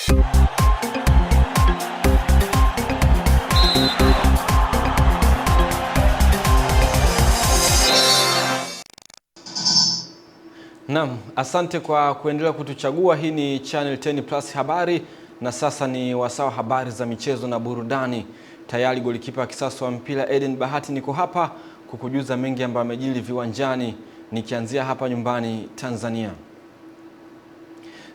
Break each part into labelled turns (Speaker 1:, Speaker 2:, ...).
Speaker 1: Naam, asante kwa kuendelea kutuchagua. Hii ni Channel 10 Plus habari, na sasa ni wasawa habari za michezo na burudani. Tayari golikipa wa kisasa wa mpira Eden Bahati niko hapa kukujuza mengi ambayo yamejiri viwanjani, nikianzia hapa nyumbani Tanzania.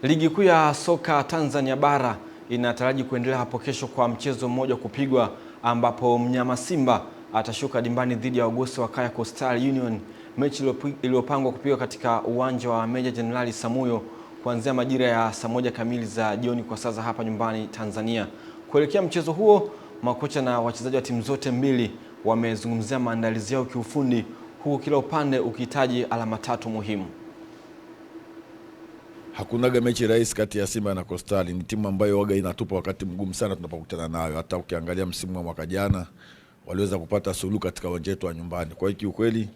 Speaker 1: Ligi kuu ya soka Tanzania bara inataraji kuendelea hapo kesho kwa mchezo mmoja kupigwa, ambapo mnyama Simba atashuka dimbani dhidi ya Wagosi wa Kaya Coastal Union, mechi iliyopangwa kupigwa katika uwanja wa Meja Jenerali Samuyo kuanzia majira ya saa 1 kamili za jioni kwa saa za hapa nyumbani Tanzania. Kuelekea mchezo huo, makocha na wachezaji wa timu zote mbili wamezungumzia maandalizi yao kiufundi, huku kila upande ukihitaji alama 3 muhimu.
Speaker 2: Hakunaga mechi rahisi kati ya Simba na Coastal. Ni timu ambayo waga inatupa wakati mgumu sana tunapokutana nayo. Hata ukiangalia msimu wa mwaka jana waliweza kupata suluhu katika uwanja wetu wa nyumbani. Kwa hiyo kiukweli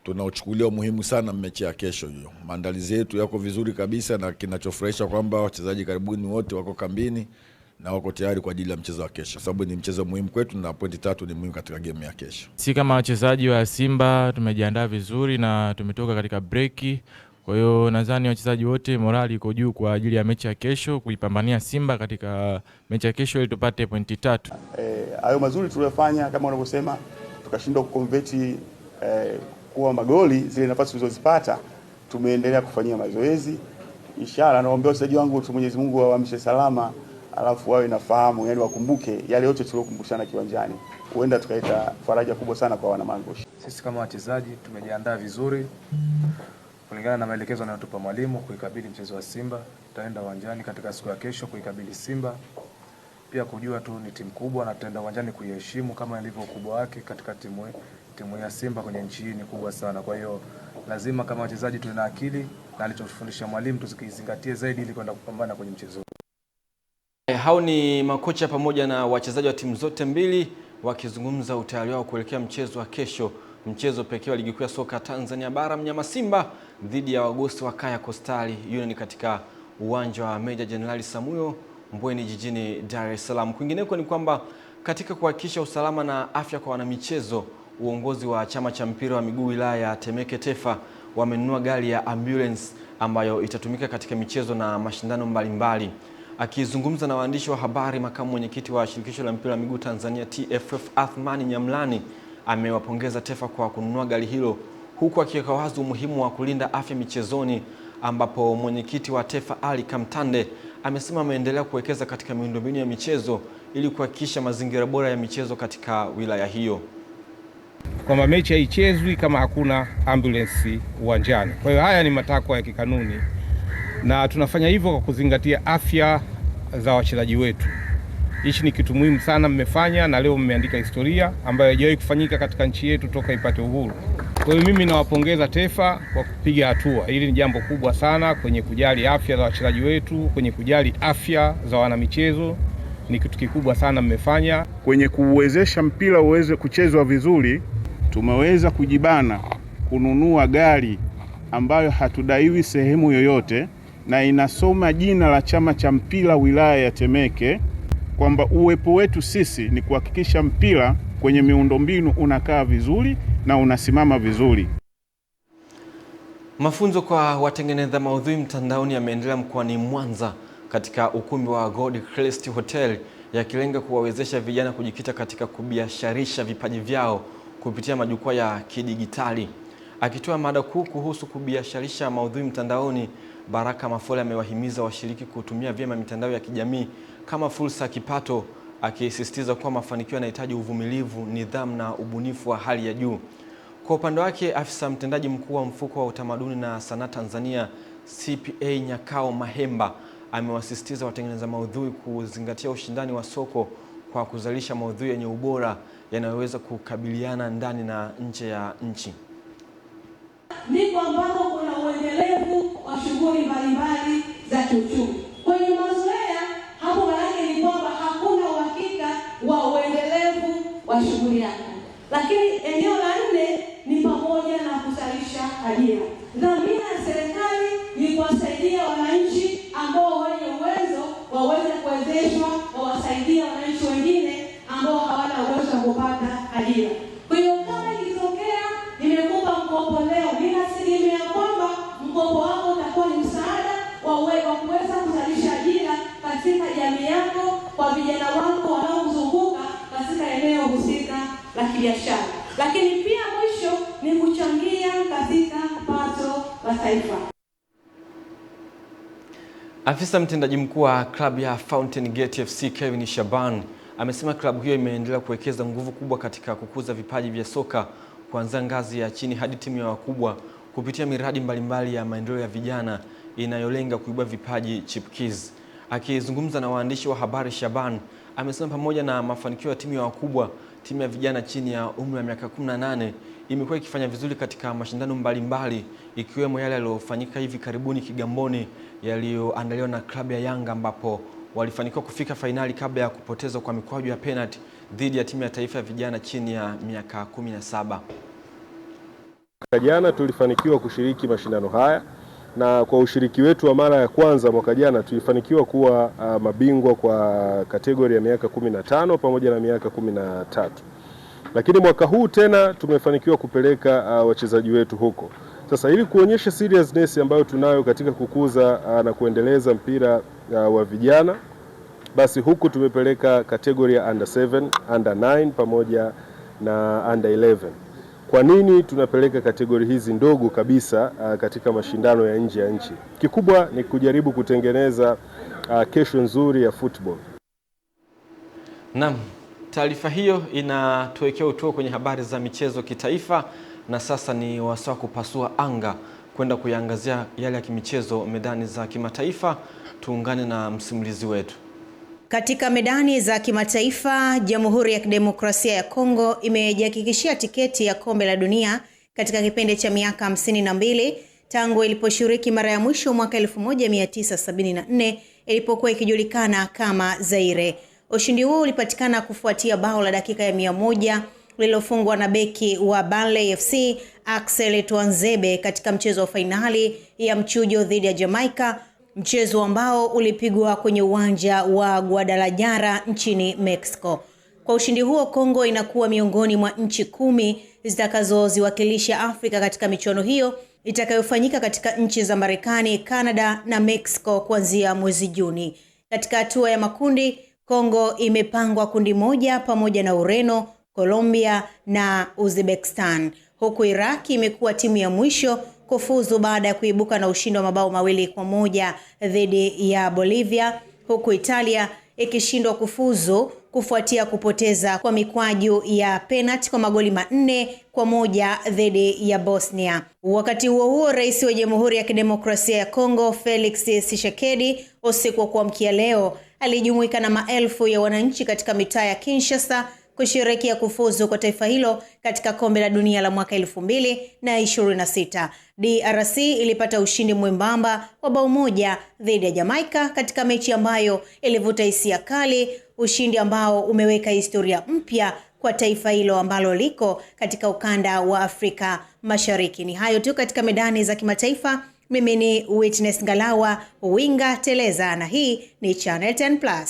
Speaker 2: tunaochukulia muhimu sana mechi ya kesho hiyo. Maandalizi yetu yako vizuri kabisa, na kinachofurahisha kwamba wachezaji karibuni wote wako kambini na wako tayari kwa ajili ya mchezo wa kesho, sababu ni mchezo muhimu kwetu na pointi 3 ni muhimu katika game ya kesho.
Speaker 3: Si kama wachezaji wa Simba tumejiandaa vizuri na tumetoka katika breaki. Kwa hiyo nadhani wachezaji wote morali iko juu kwa ajili ya mechi ya kesho, kuipambania Simba katika mechi ya kesho ili tupate pointi 3.
Speaker 4: Hayo mazuri tuliyofanya kama wanavyosema, tukashindwa kuconvert kuwa magoli, zile nafasi tulizozipata tumeendelea kufanyia mazoezi. Inshallah naomba wachezaji wangu Mwenyezi Mungu awaamshe salama, alafu wawe nafahamu, yani wakumbuke yale yote tuliyokumbushana kiwanjani. Huenda tukaita faraja kubwa sana kwa wana Mangush.
Speaker 5: Sisi kama wachezaji tumejiandaa vizuri kulingana na maelekezo yanayotupa mwalimu kuikabili mchezo wa Simba. Tutaenda uwanjani katika siku ya kesho kuikabili Simba. Pia kujua tu ni timu kubwa na tutaenda uwanjani kuiheshimu kama ilivyo ukubwa wake katika timu ya Simba kwenye nchi hii ni kubwa sana. Kwa hiyo lazima kama wachezaji tuwe na akili na alichofundisha mwalimu tusikizingatie zaidi ili kwenda kupambana kwenye mchezo.
Speaker 1: Hao ni makocha pamoja na wachezaji wa timu zote mbili wakizungumza utayari wao kuelekea mchezo wa kesho, mchezo pekee wa ligi kuu ya soka Tanzania bara, mnyama Simba dhidi ya Wagosi wa Kaya Coastal Union katika uwanja wa Meja Jenerali Samuyo Mbweni jijini Dar es Salaam. Kwingineko ni kwamba katika kuhakikisha usalama na afya kwa wanamichezo, uongozi wa chama cha mpira wa miguu wilaya ya Temeke TEFA wamenunua gari ya ambulance ambayo itatumika katika michezo na mashindano mbalimbali. Akizungumza na waandishi wa habari, makamu mwenyekiti wa shirikisho la mpira wa miguu Tanzania TFF Athmani Nyamlani amewapongeza TEFA kwa kununua gari hilo, huku akiweka wazi umuhimu wa kulinda afya michezoni, ambapo mwenyekiti wa TEFA Ali Kamtande amesema ameendelea kuwekeza katika miundombinu ya michezo ili kuhakikisha mazingira bora ya michezo katika wilaya hiyo.
Speaker 6: Kwamba mechi haichezwi kama hakuna ambulance uwanjani. Kwa hiyo haya ni matakwa ya kikanuni na tunafanya hivyo kwa kuzingatia afya za wachezaji wetu. Hichi ni kitu muhimu sana mmefanya, na leo mmeandika historia ambayo haijawahi kufanyika katika nchi yetu toka ipate uhuru. Kwa hiyo mimi nawapongeza TEFA kwa kupiga hatua. Hili ni jambo kubwa sana kwenye kujali afya za wachezaji wetu, kwenye kujali afya za wanamichezo. Ni kitu kikubwa sana mmefanya.
Speaker 4: Kwenye kuwezesha mpira uweze kuchezwa vizuri, tumeweza kujibana kununua gari ambayo hatudaiwi sehemu yoyote na inasoma jina la chama cha mpira wilaya ya Temeke, kwamba uwepo wetu sisi ni kuhakikisha mpira kwenye miundombinu unakaa vizuri na unasimama vizuri.
Speaker 1: Mafunzo kwa watengeneza maudhui mtandaoni yameendelea mkoani Mwanza katika ukumbi wa Gold Crest Hotel, yakilenga kuwawezesha vijana kujikita katika kubiasharisha vipaji vyao kupitia majukwaa ya kidigitali. Akitoa mada kuu kuhusu kubiasharisha maudhui mtandaoni, Baraka Mafole amewahimiza washiriki kutumia vyema mitandao ya kijamii kama fursa ya kipato, akisisitiza kuwa mafanikio yanahitaji uvumilivu, nidhamu na ubunifu wa hali ya juu. Kwa upande wake, afisa mtendaji mkuu wa mfuko wa utamaduni na sanaa Tanzania CPA Nyakao Mahemba amewasisitiza watengeneza maudhui kuzingatia ushindani wa soko kwa kuzalisha maudhui yenye ubora yanayoweza kukabiliana ndani na nje ya nchi.
Speaker 7: Ndipo ambapo kuna uendelevu wa shughuli mbalimbali za kiuchumi. Kwenye mazoea hapo maana ni kwamba hakuna uhakika wa uendelevu wa shughuli yako. Lakini eneo la 4 ni pamoja na kuzalisha ajira. Dhamira ya serikali ni kuwasaidia wananchi ambao wenye uwezo waweze kuweza kuzalisha ajira katika jamii yako, kwa vijana wako wanaokuzunguka katika eneo husika la kibiashara. Lakini pia mwisho ni kuchangia katika pato la taifa.
Speaker 1: Afisa mtendaji mkuu wa klabu ya Fountain Gate FC Kevin Shaban amesema klabu hiyo imeendelea kuwekeza nguvu kubwa katika kukuza vipaji vya soka kuanzia ngazi ya chini hadi timu ya wakubwa kupitia miradi mbalimbali ya maendeleo ya vijana inayolenga kuibua vipaji chipukizi. Akizungumza na waandishi wa habari, Shaban amesema pamoja na mafanikio ya timu ya wakubwa, timu ya vijana chini ya umri wa miaka 18 imekuwa ikifanya vizuri katika mashindano mbalimbali ikiwemo yale yaliyofanyika hivi karibuni Kigamboni yaliyoandaliwa na klabu ya Yanga, ambapo walifanikiwa kufika fainali kabla ya kupoteza kwa mikwaju ya penalty dhidi ya timu ya taifa ya vijana chini ya miaka 17.
Speaker 8: Jana tulifanikiwa kushiriki mashindano haya, na kwa ushiriki wetu wa mara ya kwanza mwaka jana tulifanikiwa kuwa mabingwa kwa kategori ya miaka 15 pamoja na miaka 13. Lakini mwaka huu tena tumefanikiwa kupeleka wachezaji wetu huko. Sasa ili kuonyesha seriousness ambayo tunayo katika kukuza na kuendeleza mpira wa vijana, basi huku tumepeleka kategori ya under 7, under 9 pamoja na under 11. Kwa nini tunapeleka kategori hizi ndogo kabisa katika mashindano ya nje ya nchi? Kikubwa ni kujaribu kutengeneza kesho nzuri ya football.
Speaker 1: Naam, taarifa hiyo inatuwekea utuo kwenye habari za michezo kitaifa, na sasa ni wasaa kupasua anga kwenda kuiangazia yale ya kimichezo medani za kimataifa. Tuungane na msimulizi wetu.
Speaker 9: Katika medani za kimataifa, Jamhuri ya Kidemokrasia ya Kongo imejihakikishia tiketi ya kombe la dunia katika kipindi cha miaka 52 tangu iliposhiriki mara ya mwisho mwaka 1974 ilipokuwa ikijulikana kama Zaire. Ushindi huo ulipatikana kufuatia bao la dakika ya 100 lililofungwa na beki wa Burnley FC Axel Tuanzebe katika mchezo wa fainali ya mchujo dhidi ya Jamaica, mchezo ambao ulipigwa kwenye uwanja wa Guadalajara nchini Mexico. Kwa ushindi huo, Kongo inakuwa miongoni mwa nchi 10 zitakazoziwakilisha Afrika katika michuano hiyo itakayofanyika katika nchi za Marekani, Canada na Mexico kuanzia mwezi Juni. Katika hatua ya makundi, Kongo imepangwa kundi moja pamoja na Ureno, Colombia na Uzbekistan, huku Iraq imekuwa timu ya mwisho kufuzu baada ya kuibuka na ushindi wa mabao 2-1 dhidi ya Bolivia, huku Italia ikishindwa kufuzu kufuatia kupoteza kwa mikwaju ya penalty kwa magoli 4-1 dhidi ya Bosnia. Wakati huo huo, Rais wa Jamhuri ya Kidemokrasia ya Kongo Felix Tshisekedi usiku wa kuamkia leo alijumuika na maelfu ya wananchi katika mitaa ya Kinshasa kusherehekea kufuzu kwa taifa hilo katika kombe la dunia la mwaka 2026. DRC ilipata ushindi mwembamba wa bao 1 dhidi ya Jamaica katika mechi ambayo ilivuta hisia kali, ushindi ambao umeweka historia mpya kwa taifa hilo ambalo liko katika ukanda wa Afrika Mashariki. Ni hayo tu katika medani za kimataifa. Mimi ni Witness Ngalawa, winga teleza, na hii ni Channel 10+.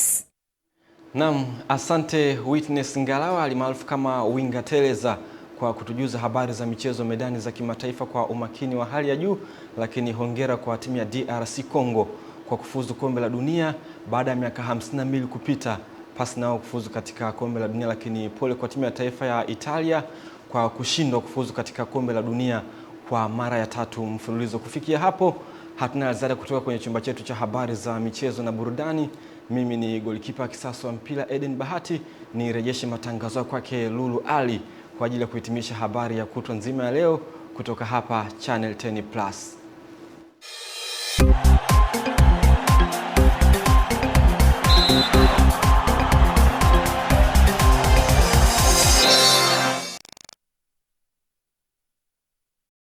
Speaker 1: Naam, asante Witness Ngalawa alimaarufu kama winga teleza kwa kutujuza habari za michezo medani za kimataifa kwa umakini wa hali ya juu. Lakini hongera kwa timu ya DRC Congo kwa kufuzu kombe la dunia baada ya miaka 52 kupita pasi nao kufuzu katika kombe la dunia. Lakini pole kwa timu ya taifa ya Italia kwa kushindwa kufuzu katika kombe la dunia kwa mara ya 3 mfululizo. Kufikia hapo hatuna ziada kutoka kwenye chumba chetu cha habari za michezo na burudani. Mimi ni golikipa kisasa wa mpira Eden Bahati, nirejeshe matangazo kwake Lulu Ali kwa ajili ya kuhitimisha habari ya kutwa nzima ya leo kutoka hapa Channel 10+.